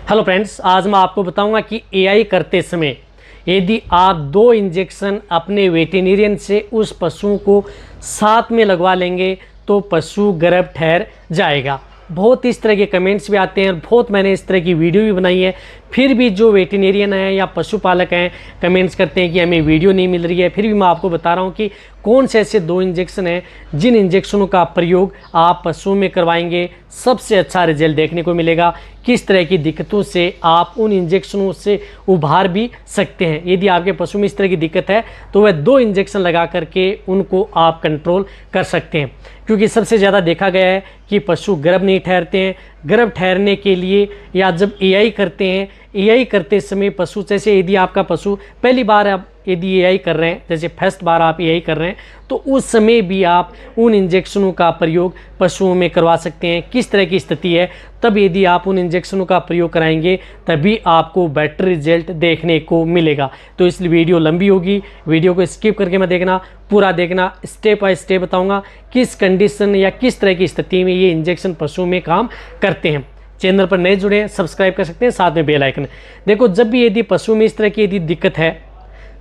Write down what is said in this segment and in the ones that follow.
Hello friends, आज मैं आपको बताऊंगा कि एआई करते समय यदि आप 2 इंजेक्शन अपने वेटेरिनियन से उस पशु को साथ में लगवा लेंगे तो पशु गर्भ ठहर जाएगा। बहुत इस तरह के कमेंट्स भी आते हैं और बहुत मैंने इस तरह की वीडियो भी बनाई है, फिर भी जो वेटेरिनियन हैं या पशुपालक हैं कमेंट्स करते हैं कि हमें वीडियो नहीं मिल रही है। फिर भी मैं आपको बता रहा हूं कि कौन से ऐसे 2 इंजेक्शन हैं जिन इंजेक्शनों का प्रयोग आप पशुओं में करवाएंगे सबसे अच्छा रिजल्ट देखने को मिलेगा। किस तरह की दिक्कतों से आप उन इंजेक्शनों से उभार भी सकते हैं। यदि आपके पशु में इस तरह की दिक्कत है तो वह 2 इंजेक्शन लगा करके उनको आप कंट्रोल कर सकते हैं, क्योंकि सबसे ज़्यादा देखा गया है कि पशु गर्भ नहीं ठहरते हैं। गर्भ ठहरने के लिए या जब एआई करते हैं, एआई करते समय पशु, जैसे यदि आपका पशु पहली बार आप यदि एआई कर रहे हैं, जैसे फर्स्ट बार आप एआई कर रहे हैं, तो उस समय भी आप उन इंजेक्शनों का प्रयोग पशुओं में करवा सकते हैं। किस तरह की स्थिति है तब यदि आप उन इंजेक्शनों का प्रयोग कराएंगे तभी आपको बेटर रिजल्ट देखने को मिलेगा। तो इसलिए वीडियो लंबी होगी, वीडियो को स्किप करके मत देखना, पूरा देखना। स्टेप बाय स्टेप बताऊंगा किस कंडीशन या किस तरह की स्थिति में ये इंजेक्शन पशुओं में काम करते हैं। चैनल पर नए जुड़े हैं सब्सक्राइब कर सकते हैं, साथ में बेल आइकन। देखो, जब भी यदि पशु में इस तरह की यदि दिक्कत है,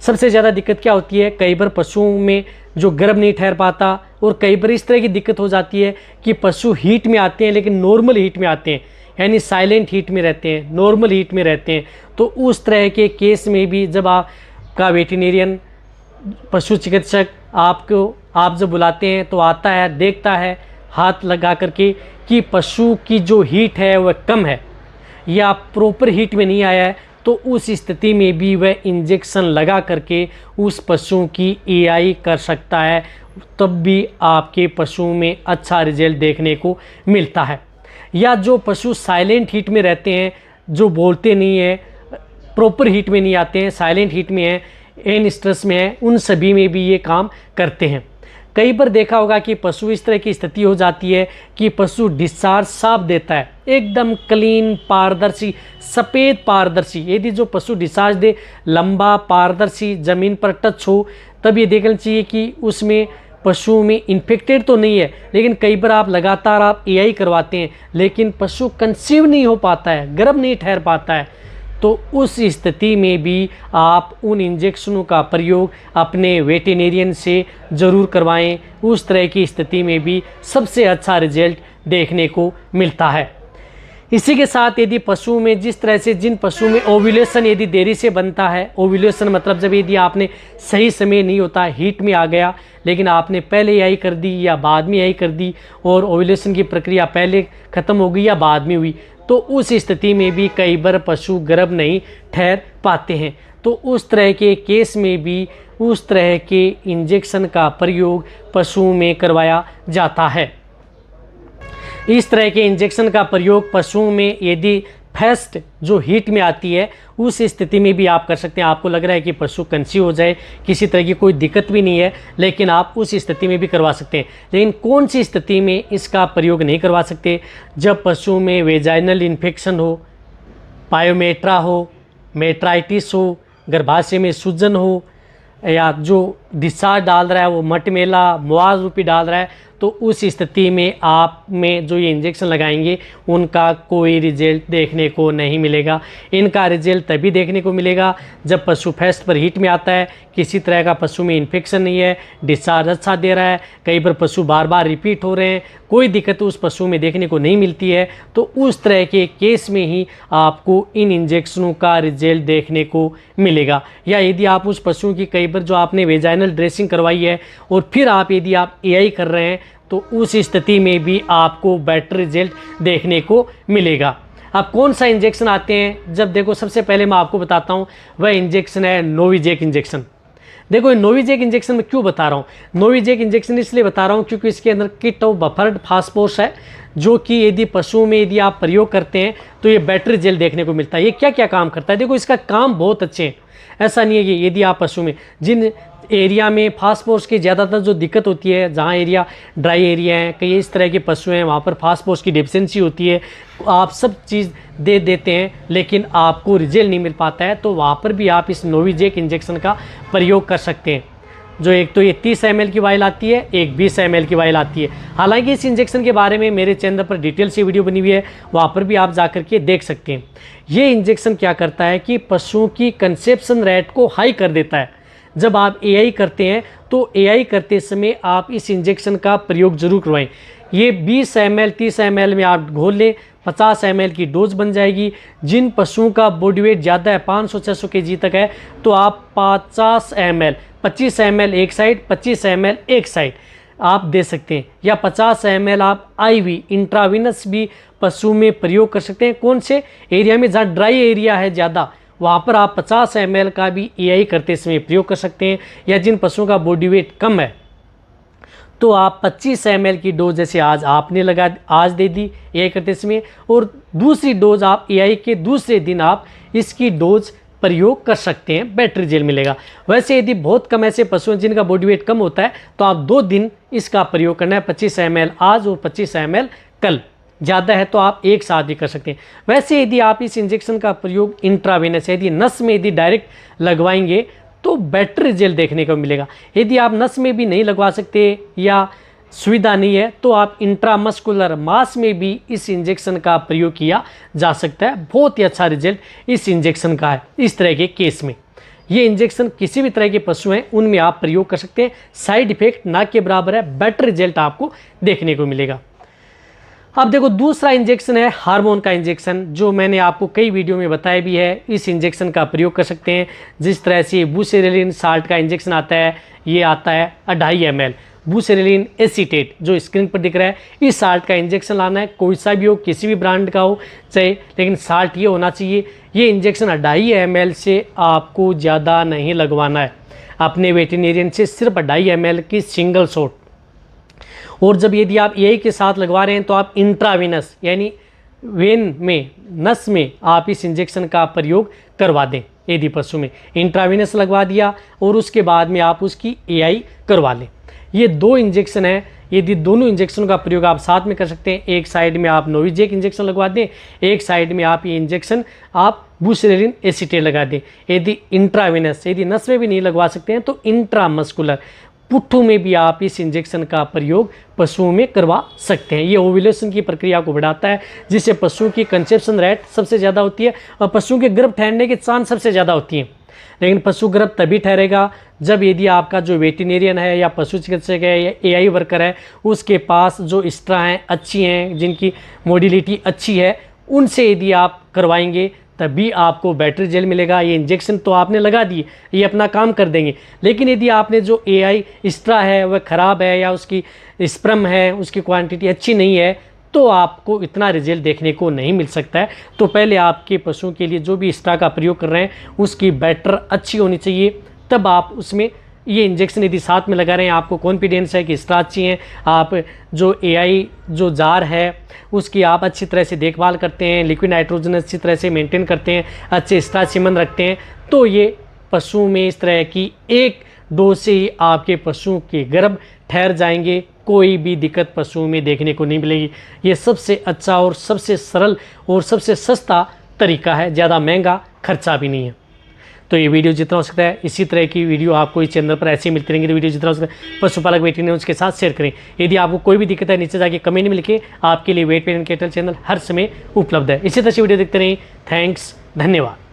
सबसे ज़्यादा दिक्कत क्या होती है, कई बार पशुओं में जो गर्भ नहीं ठहर पाता और कई बार इस तरह की दिक्कत हो जाती है कि पशु हीट में आते हैं लेकिन नॉर्मल हीट में आते हैं, यानी साइलेंट हीट में रहते हैं, नॉर्मल हीट में रहते हैं। तो उस तरह के केस में भी जब आपका वेटेरिनियन पशु चिकित्सक आप जब बुलाते हैं तो आता है, देखता है हाथ लगा करके कि पशु की जो हीट है वह कम है या प्रॉपर हीट में नहीं आया है, तो उस स्थिति में भी वह इंजेक्शन लगा करके उस पशु की एआई कर सकता है, तब भी आपके पशु में अच्छा रिजल्ट देखने को मिलता है। या जो पशु साइलेंट हीट में रहते हैं, जो बोलते नहीं हैं, प्रॉपर हीट में नहीं आते हैं, साइलेंट हीट में हैं, एन स्ट्रेस में हैं, उन सभी में भी ये काम करते हैं। कई बार देखा होगा कि पशु इस तरह की स्थिति हो जाती है कि पशु डिस्चार्ज साफ देता है, एकदम क्लीन, पारदर्शी, सफ़ेद पारदर्शी। यदि जो पशु डिस्चार्ज दे लंबा, पारदर्शी, ज़मीन पर टच हो, तब ये देखना चाहिए कि उसमें पशु में इन्फेक्टेड तो नहीं है। लेकिन कई बार आप लगातार आप एआई करवाते हैं लेकिन पशु कंसीव नहीं हो पाता है, गर्भ नहीं ठहर पाता है, तो उस स्थिति में भी आप उन इंजेक्शनों का प्रयोग अपने वेटेरिनियन से ज़रूर करवाएं। उस तरह की स्थिति में भी सबसे अच्छा रिजल्ट देखने को मिलता है। इसी के साथ यदि पशु में जिस तरह से जिन पशु में ओव्यूलेशन यदि देरी से बनता है, ओव्यूलेशन मतलब जब यदि आपने सही समय नहीं होता, हीट में आ गया लेकिन आपने पहले एआई कर दी या बाद में एआई कर दी और ओव्यूलेशन की प्रक्रिया पहले ख़त्म हो गई या बाद में हुई, तो उस स्थिति में भी कई बार पशु गर्भ नहीं ठहर पाते हैं। तो उस तरह के केस में भी उस तरह के इंजेक्शन का प्रयोग पशुओं में करवाया जाता है। इस तरह के इंजेक्शन का प्रयोग पशुओं में यदि फर्स्ट जो हीट में आती है उस स्थिति में भी आप कर सकते हैं। आपको लग रहा है कि पशु कंसीव हो जाए, किसी तरह की कोई दिक्कत भी नहीं है, लेकिन आप उस स्थिति में भी करवा सकते हैं। लेकिन कौन सी स्थिति में इसका प्रयोग नहीं करवा सकते, जब पशु में वेजाइनल इन्फेक्शन हो, पायोमेट्रा हो, मेट्राइटिस हो, गर्भाशय में सूजन हो, या जो डिस्चार्ज डाल रहा है वो मटमेला, मुआज रूपी डाल रहा है, तो उस स्थिति में आप में जो ये इंजेक्शन लगाएंगे उनका कोई रिजल्ट देखने को नहीं मिलेगा। इनका रिजल्ट तभी देखने को मिलेगा जब पशु फर्स्ट पर हीट में आता है, किसी तरह का पशु में इन्फेक्शन नहीं है, डिस्चार्ज अच्छा दे रहा है, कई बार पशु बार बार रिपीट हो रहे हैं, कोई दिक्कत उस पशु में देखने को नहीं मिलती है, तो उस तरह के केस में ही आपको इन इंजेक्शनों का रिजल्ट देखने को मिलेगा। या यदि आप उस पशु की कई बार जो आपने वेजाइनल ड्रेसिंग करवाई है और फिर आप यदि आप एआई कर रहे हैं, तो उस स्थिति में भी आपको बेटर रिजल्ट देखने को मिलेगा। अब कौन सा इंजेक्शन आते हैं, जब देखो सबसे पहले मैं आपको बताता हूँ वह इंजेक्शन है नोविजेक इंजेक्शन। देखो, नोविजेक इंजेक्शन में क्यों बता रहा हूँ, नोविजेक इंजेक्शन इसलिए बता रहा हूँ क्योंकि इसके अंदर किट ऑफ बफर्ड फास्फोरस है, जो कि यदि पशुओं में यदि आप प्रयोग करते हैं तो ये बेटर रिजल्ट देखने को मिलता है। ये क्या क्या काम करता है, देखो इसका काम बहुत अच्छे हैं। ऐसा नहीं है कि यदि आप पशु में जिन एरिया में फास्फोरस की ज़्यादातर जो दिक्कत होती है, जहाँ एरिया ड्राई एरिया है, कई इस तरह के पशु हैं वहाँ पर फास्फोरस की डिफिशिएंसी होती है, आप सब चीज़ दे देते हैं लेकिन आपको रिजल्ट नहीं मिल पाता है, तो वहाँ पर भी आप इस नोविजेक इंजेक्शन का प्रयोग कर सकते हैं। जो एक तो ये 30 ml की वाइल आती है, एक 20 ml की वाइल आती है। हालांकि इस इंजेक्शन के बारे में मेरे चैनल पर डिटेल से वीडियो बनी हुई है, वहाँ पर भी आप जा कर के देख सकते हैं। ये इंजेक्शन क्या करता है कि पशुओं की कंसेप्शन रेट को हाई कर देता है। जब आप एआई करते हैं तो एआई करते समय आप इस इंजेक्शन का प्रयोग जरूर करवाएं। ये 20 ml 30 ml में आप घोल लें, 50 ml की डोज बन जाएगी। जिन पशुओं का बॉडी वेट ज़्यादा है, 500-600 kg तक है, तो आप 50 ml 25 ml एक साइड, 25 ml एक साइड आप दे सकते हैं। या 50 ml आप आईवी इंट्राविनस भी पशु में प्रयोग कर सकते हैं। कौन से एरिया में जहाँ ड्राई एरिया है ज़्यादा, वहाँ पर आप 50 ml का भी एआई करते समय प्रयोग कर सकते हैं। या जिन पशुओं का बॉडी वेट कम है तो आप 25 ml की डोज जैसे आज आपने आज दे दी एआई करते समय, और दूसरी डोज आप एआई के दूसरे दिन आप इसकी डोज प्रयोग कर सकते हैं, बेटर रिजल्ट मिलेगा। वैसे यदि बहुत कम ऐसे पशु हैं जिनका बॉडी वेट कम होता है तो आप 2 दिन इसका प्रयोग करना है, 25 ml आज और 25 ml कल। ज़्यादा है तो आप एक साथ भी कर सकते हैं। वैसे यदि आप इस इंजेक्शन का प्रयोग इंट्रावेनस यदि नस में यदि डायरेक्ट लगवाएंगे तो बेटर रिजल्ट देखने को मिलेगा। यदि आप नस में भी नहीं लगवा सकते या सुविधा नहीं है तो आप इंट्रामस्कुलर मास में भी इस इंजेक्शन का प्रयोग किया जा सकता है। बहुत ही अच्छा रिजल्ट इस इंजेक्शन का है। इस तरह के केस में ये इंजेक्शन किसी भी तरह के पशु हैं उनमें आप प्रयोग कर सकते हैं। साइड इफेक्ट ना के बराबर है, बेटर रिजल्ट आपको देखने को मिलेगा। अब देखो दूसरा इंजेक्शन है हार्मोन का इंजेक्शन, जो मैंने आपको कई वीडियो में बताया भी है। इस इंजेक्शन का प्रयोग कर सकते हैं जिस तरह से बुसेरेलिन साल्ट का इंजेक्शन आता है, ये आता है 2.5 ml। बुसेरेलिन एसीटेट जो स्क्रीन पर दिख रहा है, इस साल्ट का इंजेक्शन लाना है, कोई सा भी हो, किसी भी ब्रांड का हो चाहे, लेकिन साल्ट ये होना चाहिए। ये इंजेक्शन 2.5 ml से आपको ज़्यादा नहीं लगवाना है, अपने वेटेरिनियन से सिर्फ 2.5 ml की सिंगल शॉट। और जब यदि आप एआई के साथ लगवा रहे हैं तो आप इंट्राविनस यानी वेन में, नस में आप इस इंजेक्शन का प्रयोग करवा दें। यदि पशु में इंट्राविनस लगवा दिया और उसके बाद में आप उसकी एआई करवा लें। ये 2 इंजेक्शन है, यदि दोनों इंजेक्शन का प्रयोग आप साथ में कर सकते हैं। एक साइड में आप नोविजेक इंजेक्शन लगवा दें, एक साइड में आप ये इंजेक्शन आप बुसेरेलिन एसीटेट लगा दें। यदि इंट्राविनस यदि नस में भी नहीं लगवा सकते हैं तो इंट्रामस्कुलर पुट्ठू में भी आप इस इंजेक्शन का प्रयोग पशुओं में करवा सकते हैं। ये ओव्यूलेशन की प्रक्रिया को बढ़ाता है, जिससे पशुओं की कंसेप्शन रेट सबसे ज़्यादा होती है और पशुओं के गर्भ ठहरने के चांस सबसे ज़्यादा होती हैं। लेकिन पशु गर्भ तभी ठहरेगा जब यदि आपका जो वेटेरिनियन है या पशु चिकित्सक है या एआई वर्कर है उसके पास जो एक्स्ट्रा हैं अच्छी हैं, जिनकी मोडिलिटी अच्छी है, उनसे यदि आप करवाएंगे तभी आपको बेटर रिजल्ट मिलेगा। ये इंजेक्शन तो आपने लगा दिए, ये अपना काम कर देंगे, लेकिन यदि आपने जो एआई एक्स्ट्रा है वह ख़राब है या उसकी स्पर्म है, उसकी क्वांटिटी अच्छी नहीं है, तो आपको इतना रिजल्ट देखने को नहीं मिल सकता है। तो पहले आपके पशुओं के लिए जो भी एक्स्ट्रा का प्रयोग कर रहे हैं उसकी बैटर अच्छी होनी चाहिए, तब आप उसमें ये इंजेक्शन यदि साथ में लगा रहे हैं, आपको कॉन्फिडेंस है कि एक्स्ट्रा अच्छी हैं, आप जो एआई जो जार है उसकी आप अच्छी तरह से देखभाल करते हैं, लिक्विड नाइट्रोजन अच्छी तरह से मेंटेन करते हैं, अच्छे एक्स्ट्रा सीमन रखते हैं, तो ये पशु में इस तरह की एक डोज से ही आपके पशुओं के गर्भ ठहर जाएंगे। कोई भी दिक्कत पशुओं में देखने को नहीं मिलेगी। ये सबसे अच्छा और सबसे सरल और सबसे सस्ता तरीका है, ज़्यादा महंगा खर्चा भी नहीं है। तो ये वीडियो जितना हो सकता है इसी तरह की वीडियो आपको इस चैनल पर ऐसे ही मिलती रहेंगी। तो वीडियो जितना हो सकता है पशुपालक वेटेरिनरी उसके साथ शेयर करें। यदि आपको कोई भी दिक्कत है नीचे जाके कमेंट में लिखें, आपके लिए वेट पेन कैटल चैनल हर समय उपलब्ध है। इसी तरह से वीडियो देखते रहें। थैंक्स, धन्यवाद।